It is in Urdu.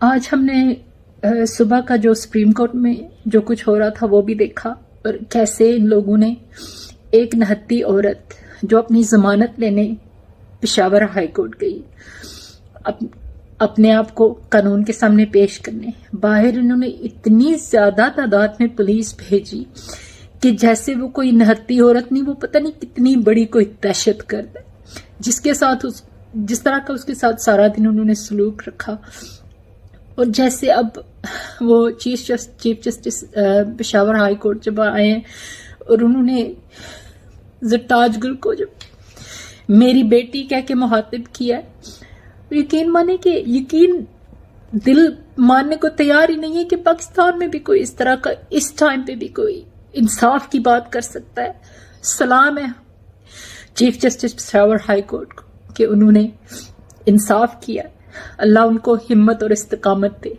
آج ہم نے صبح کا جو سپریم کورٹ میں جو کچھ ہو رہا تھا وہ بھی دیکھا، اور کیسے ان لوگوں نے ایک نہتی عورت جو اپنی ضمانت لینے پشاور ہائی کورٹ گئی، اپنے آپ کو قانون کے سامنے پیش کرنے، باہر انہوں نے اتنی زیادہ تعداد میں پولیس بھیجی کہ جیسے وہ کوئی نہتی عورت نہیں، وہ پتہ نہیں کتنی بڑی کوئی دہشت گرد ہے، جس طرح کا اس کے ساتھ سارا دن انہوں نے سلوک رکھا۔ اور جیسے اب وہ chief justice Peshawar high court جب آئے ہیں اور انہوں نے زرتاج گل کو جب میری بیٹی کہہ کے مخاطب کیا ہے، یقین مانے کہ یقین دل ماننے کو تیار ہی نہیں ہے کہ پاکستان میں بھی کوئی اس طرح کا اس ٹائم پہ بھی کوئی انصاف کی بات کر سکتا ہے۔ سلام ہے chief justice Peshawar high court کو کہ انہوں نے انصاف کیا، اللہ ان کو ہمت اور استقامت دے۔